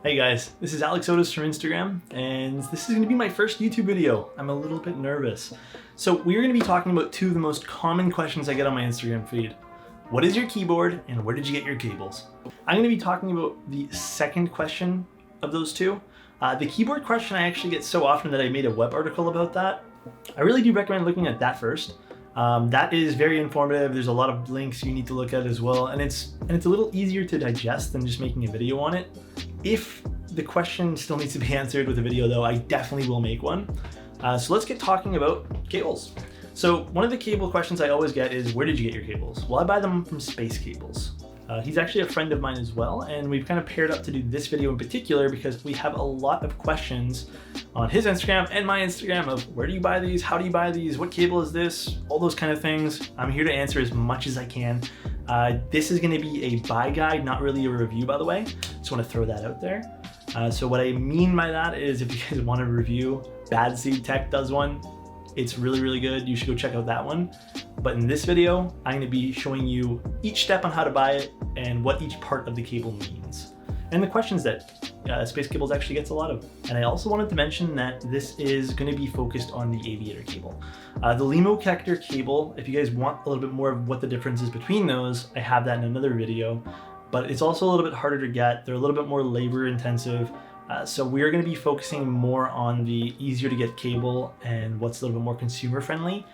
Hey guys, this is Alex Otis from Instagram, and this is going to be my first YouTube video. I'm a little bit nervous. So we're going to be talking about two of the most common questions I get on my Instagram feed. What is your keyboard, and where did you get your cables? I'm going to be talking about the second question of those two. The keyboard question I actually get so often that I made a web article about that. I really do recommend looking at that first. That is very informative. There's a lot of links you need to look at as well, and it's a little easier to digest than just making a video on it. If the question still needs to be answered with a video though, I definitely will make one. So let's get talking about cables. So one of the cable questions I always get is, where did you get your cables? Well, I buy them from Space Cables. He's actually a friend of mine as well, and we've kind of paired up to do this video in particular because we have a lot of questions on his Instagram and my Instagram of where do you buy these, how do you buy these, what cable is this, all those kind of things. I'm here to answer as much as I can. This is going to be a buy guide, not really a review, by the way. Just want to throw that out there. So what I mean by that is, if you guys want a review, Bad Seed Tech does one. It's really, really good. You should go check out that one. But in this video, I'm going to be showing you each step on how to buy it and what each part of the cable means, and the questions that Space Cables actually gets a lot of. And I also wanted to mention that this is going to be focused on the aviator cable. The Limo connector cable, if you guys want a little bit more of what the difference is between those, I have that in another video, but it's also a little bit harder to get. They're a little bit more labor intensive. So we're going to be focusing more on the easier to get cable and what's a little bit more consumer friendly.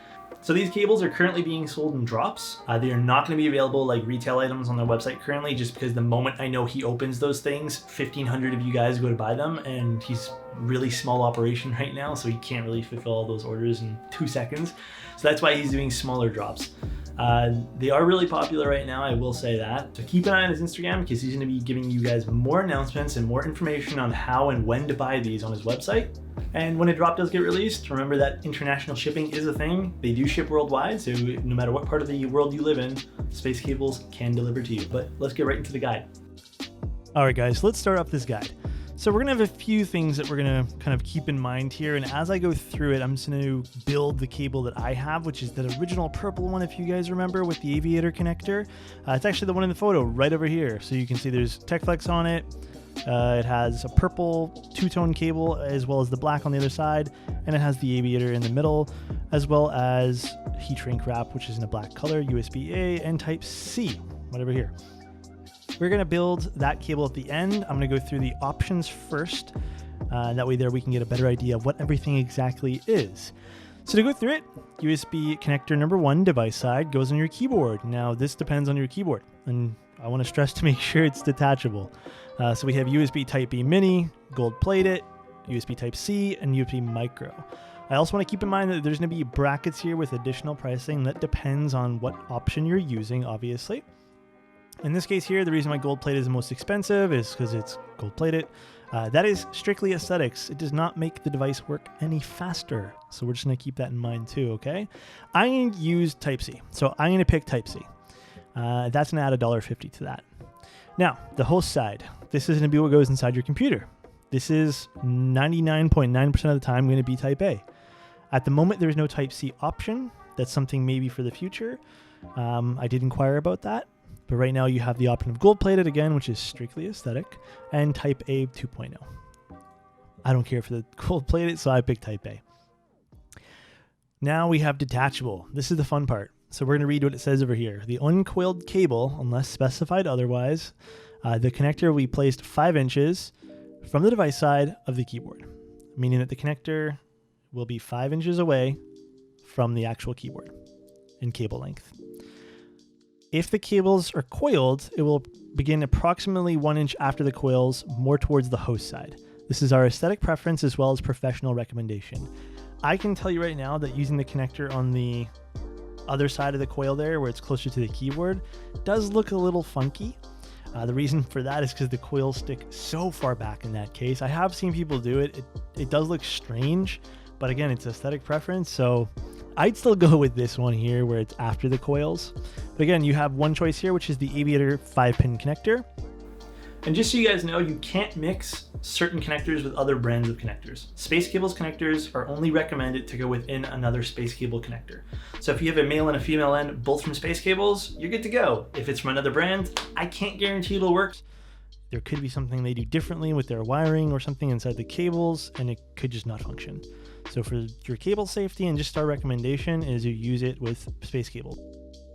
So these cables are currently being sold in drops. They are not going to be available like retail items on their website currently, just because the moment I know he opens those things, 1,500 of you guys go to buy them, and he's really small operation right now, so he can't really fulfill all those orders in 2 seconds. So that's why he's doing smaller drops. They are really popular right now, I will say that. So keep an eye on his Instagram because he's going to be giving you guys more announcements and more information on how and when to buy these on his website. And when a drop does get released, remember that international shipping is a thing. They do ship worldwide, so no matter what part of the world you live in, Space Cables can deliver to you. But let's get right into the guide. All right, guys, let's start off this guide. So we're gonna have a few things that we're gonna kind of keep in mind here, and as I go through it, I'm just gonna build the cable that I have, which is the original purple one, if you guys remember, with the aviator connector. It's actually the one in the photo right over here. So you can see there's TechFlex on it. It has a purple two-tone cable as well as the black on the other side, and it has the aviator in the middle, as well as heat shrink wrap, which is in a black color, USB-A and Type-C, right over here. We're going to build that cable at the end. I'm going to go through the options first. That way there we can get a better idea of what everything exactly is. So to go through it, USB connector number 1, device side, goes on your keyboard. Now this depends on your keyboard, and I want to stress to make sure it's detachable. So we have USB Type-B mini, gold plated, USB Type-C, and USB micro. I also want to keep in mind that there's going to be brackets here with additional pricing that depends on what option you're using, obviously. In this case here, the reason why gold plated is the most expensive is because it's gold plated. That is strictly aesthetics. It does not make the device work any faster. So we're just going to keep that in mind too, okay? I'm going to use Type-C. So I'm going to pick Type-C. That's going to add $1.50 to that. Now, the host side. This is going to be what goes inside your computer. This is 99.9% of the time going to be Type A. At the moment, there's no Type-C option. That's something maybe for the future. I did inquire about that. But right now you have the option of gold-plated again, which is strictly aesthetic, and Type A 2.0. I don't care for the gold-plated, so I picked Type A. Now we have detachable. This is the fun part. So we're going to read what it says over here. The uncoiled cable, unless specified otherwise, the connector will be placed 5 inches from the device side of the keyboard, meaning that the connector will be 5 inches away from the actual keyboard in cable length. If the cables are coiled, it will begin approximately 1 inch after the coils, more towards the host side. This is our aesthetic preference as well as professional recommendation. I can tell you right now that using the connector on the other side of the coil there, where it's closer to the keyboard, does look a little funky. The reason for that is because the coils stick so far back in that case. I have seen people do it. It does look strange, but again, it's aesthetic preference, so I'd still go with this one here where it's after the coils. But again, you have one choice here, which is the aviator 5-pin connector. And just so you guys know, you can't mix certain connectors with other brands of connectors. Space Cables connectors are only recommended to go within another Space Cable connector. So if you have a male and a female end, both from Space Cables, you're good to go. If it's from another brand, I can't guarantee it'll work. there could be something they do differently with their wiring or something inside the cables, and it could just not function. So for your cable safety, and just our recommendation is you use it with space cable.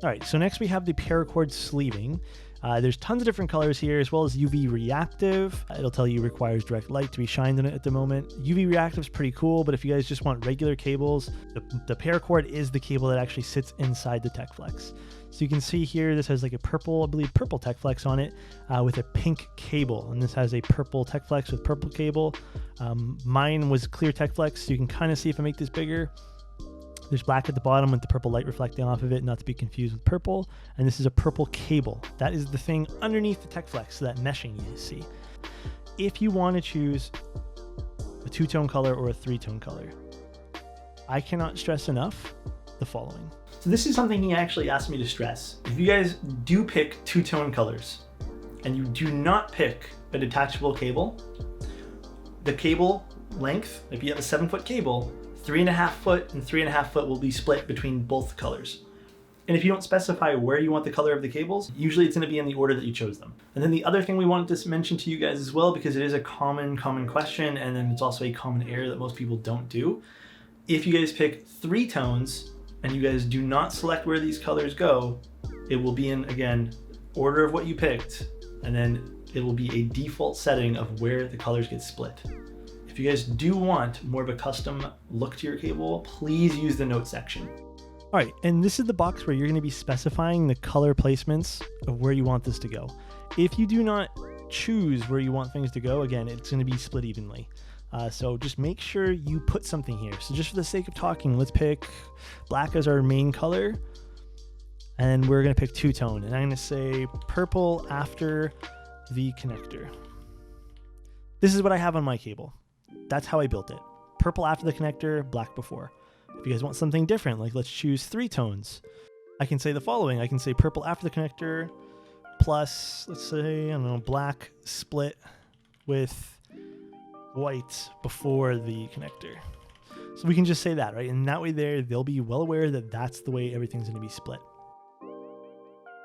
All right, so next we have the paracord sleeving. There's tons of different colors here, as well as UV reactive. It'll tell you requires direct light to be shined on it at the moment. UV reactive is pretty cool, but if you guys just want regular cables, the paracord is the cable that actually sits inside the TechFlex. So you can see here, this has like a purple, I believe purple TechFlex on it with a pink cable. And this has a purple TechFlex with purple cable. Mine was clear TechFlex, so you can kind of see if I make this bigger. There's black at the bottom with the purple light reflecting off of it, not to be confused with purple. And this is a purple cable. That is the thing underneath the TechFlex, so that meshing you see. If you want to choose a 2-tone color or a 3-tone color, I cannot stress enough the following. So this is something he actually asked me to stress. If you guys do pick 2-tone colors and you do not pick a detachable cable, the cable length, if you have a 7-foot cable, 3.5 foot and 3.5 foot will be split between both colors. And if you don't specify where you want the color of the cables, usually it's going to be in the order that you chose them. And then the other thing we wanted to mention to you guys as well, because it is a common question, and then it's also a common error that most people don't do. If you guys pick 3 tones and you guys do not select where these colors go, it will be in, again, order of what you picked, and then it will be a default setting of where the colors get split. If you guys do want more of a custom look to your cable, please use the notes section. All right, and this is the box where you're going to be specifying the color placements of where you want this to go. If you do not choose where you want things to go, again, it's going to be split evenly. So just make sure you put something here. So just for the sake of talking, let's pick black as our main color, and we're going to pick 2-tone. And I'm going to say purple after the connector. This is what I have on my cable. That's how I built it. Purple after the connector, black before. If you guys want something different, like let's choose 3 tones, I can say the following. I can say purple after the connector plus, let's say, I don't know, black split with white before the connector. So we can just say that, right? And that way they'll be well aware that that's the way everything's going to be split.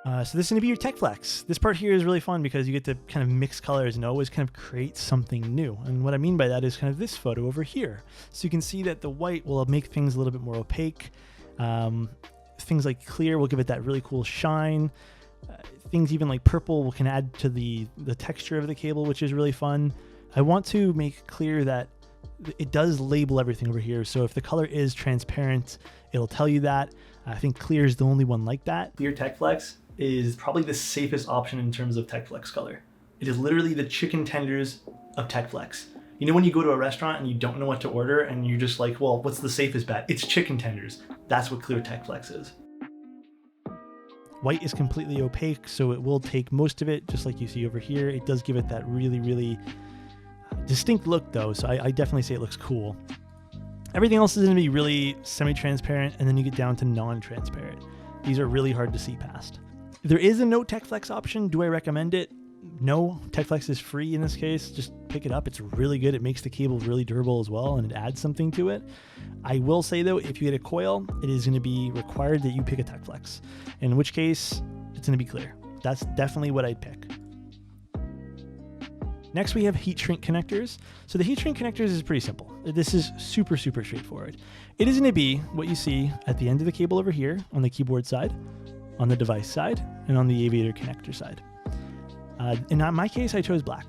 So this is going to be your TechFlex. This part here is really fun because you get to kind of mix colors and always kind of create something new. And what I mean by that is kind of this photo over here. So you can see that the white will make things a little bit more opaque. Things like clear will give it that really cool shine. Things even like purple can add to the texture of the cable, which is really fun. I want to make clear that it does label everything over here. So if the color is transparent, it'll tell you that. I think clear is the only one like that. Clear TechFlex is probably the safest option in terms of TechFlex color. It is literally the chicken tenders of TechFlex. You know when you go to a restaurant and you don't know what to order and you're just like, well, what's the safest bet? It's chicken tenders. That's what clear TechFlex is. White is completely opaque, so it will take most of it, just like you see over here. It does give it that really, really distinct look though, so I definitely say it looks cool. Everything else is going to be really semi-transparent, and then you get down to non-transparent. These are really hard to see past. There is a no TechFlex option. Do I recommend it? No. TechFlex is free in this case. Just pick it up. It's really good. It makes the cable really durable as well, and it adds something to it. I will say though, if you get a coil, it is going to be required that you pick a TechFlex, in which case it's going to be clear. That's definitely what I'd pick. Next, we have heat shrink connectors. So the heat shrink connectors is pretty simple. This is super, super straightforward. It is going to be what you see at the end of the cable over here on the keyboard side, on the device side, and on the aviator connector side. In my case, I chose black.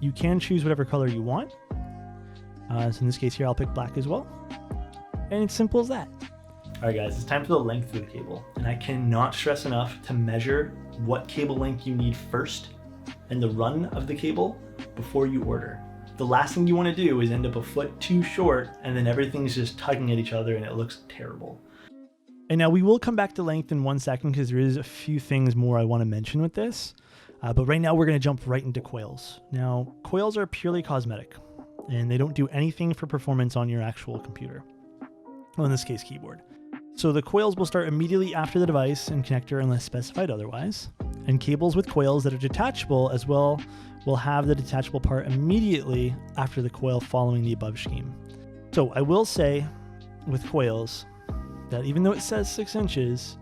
You can choose whatever color you want. So in this case here, I'll pick black as well. And it's simple as that. All right, guys, it's time for the length of the cable. And I cannot stress enough to measure what cable length you need first and the run of the cable before you order. The last thing you want to do is end up a foot too short and then everything's just tugging at each other and it looks terrible. And now we will come back to length in 1 second because there is a few things more I want to mention with this. But right now we're going to jump right into coils. Now, coils are purely cosmetic and they don't do anything for performance on your actual computer. Well, in this case, keyboard. So the coils will start immediately after the device and connector unless specified otherwise. And cables with coils that are detachable as well will have the detachable part immediately after the coil following the above scheme. So I will say with coils that even though it says 6 inches,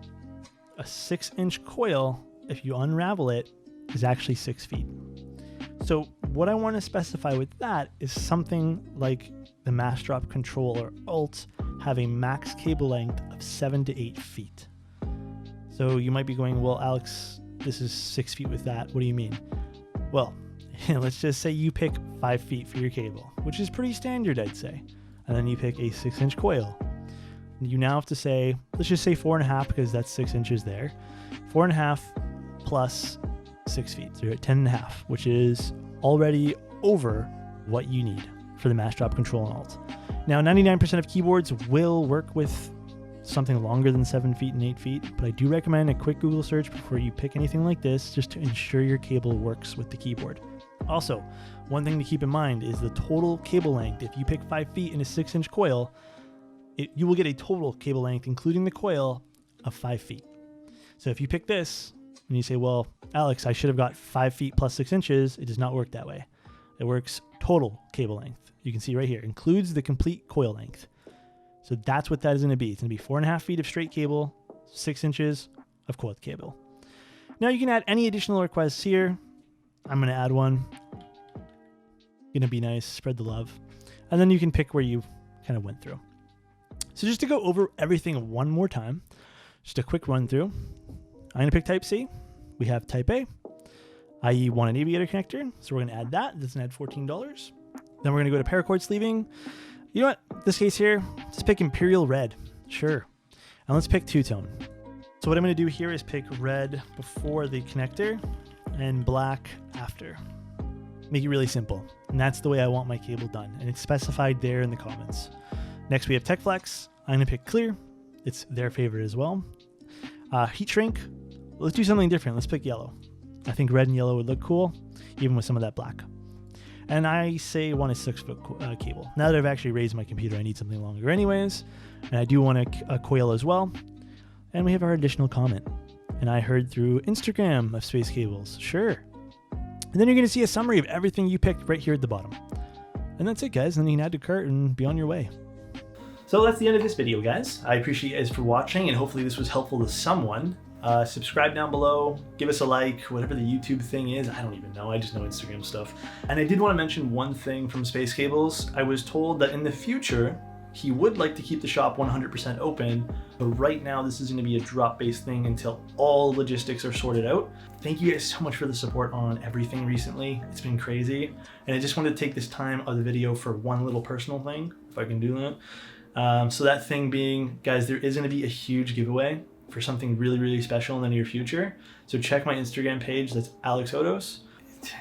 a 6-inch coil, if you unravel it, is actually 6 feet. So what I want to specify with that is something like the mass drop control or alt have a max cable length of 7 to 8 feet. So you might be going, well, Alex, this is 6 feet with that. What do you mean? Well, let's just say you pick 5 feet for your cable, which is pretty standard, I'd say. And then you pick a 6-inch coil. You now have to say, let's just say 4.5 because that's 6 inches there. 4.5 plus 6 feet. So you're at 10.5, which is already over what you need for the mass drop control and alt. Now, 99% of keyboards will work with something longer than 7 feet and 8 feet, but I do recommend a quick Google search before you pick anything like this, just to ensure your cable works with the keyboard. Also, one thing to keep in mind is the total cable length. If you pick 5 feet in a 6-inch coil, you will get a total cable length, including the coil, of 5 feet. So if you pick this and you say, well, Alex, I should have got 5 feet plus 6 inches, it does not work that way. It works total cable length. You can see right here, includes the complete coil length. So that's what that is going to be. It's going to be 4.5 feet of straight cable, 6 inches of coiled cable. Now you can add any additional requests here. I'm going to add one. Going to be nice, spread the love. And then you can pick where you kind of went through. So just to go over everything one more time, just a quick run through. I'm going to pick Type C. We have Type A, i.e. want an aviator connector. So we're going to add that. That's going to add $14. Then we're going to go to paracord sleeving. You know what? This case here, let's pick Imperial Red. Sure. And let's pick two-tone. So what I'm going to do here is pick red before the connector and black after. Make it really simple. And that's the way I want my cable done. And it's specified there in the comments. Next, we have TechFlex. I'm going to pick clear. It's their favorite as well. Heat shrink. Let's do something different. Let's pick yellow. I think red and yellow would look cool, even with some of that black. And I say want a 6-foot cable. Now that I've actually raised my computer, I need something longer anyways. And I do want a coil as well. And we have our additional comment. And I heard through Instagram of space cables. Sure. And then you're going to see a summary of everything you picked right here at the bottom. And that's it, guys. And then you can add to cart and be on your way. So that's the end of this video, guys. I appreciate you guys for watching, and hopefully this was helpful to someone. Subscribe down below, give us a like, whatever the YouTube thing is. I don't even know, I just know Instagram stuff. And I did want to mention one thing from Space Cables. I was told that in the future, he would like to keep the shop 100% open, but right now this is going to be a drop-based thing until all logistics are sorted out. Thank you guys so much for the support on everything recently. It's been crazy. And I just wanted to take this time of the video for one little personal thing, if I can do that. So that thing being, guys, there is going to be a huge giveaway for something really, really special in the near future. So check my Instagram page, that's Alex Odos.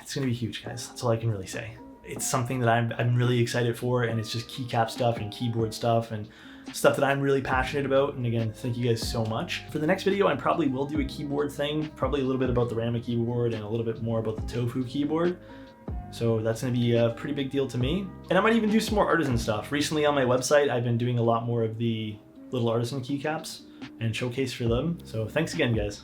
It's gonna be huge, guys. That's all I can really say. It's something that I'm really excited for, and it's just keycap stuff and keyboard stuff and stuff that I'm really passionate about. And again, thank you guys so much. For the next video, I probably will do a keyboard thing, probably a little bit about the Rama keyboard and a little bit more about the Tofu keyboard. So that's gonna be a pretty big deal to me. And I might even do some more artisan stuff. Recently on my website, I've been doing a lot more of the little artisan keycaps and showcase for them. So thanks again, guys.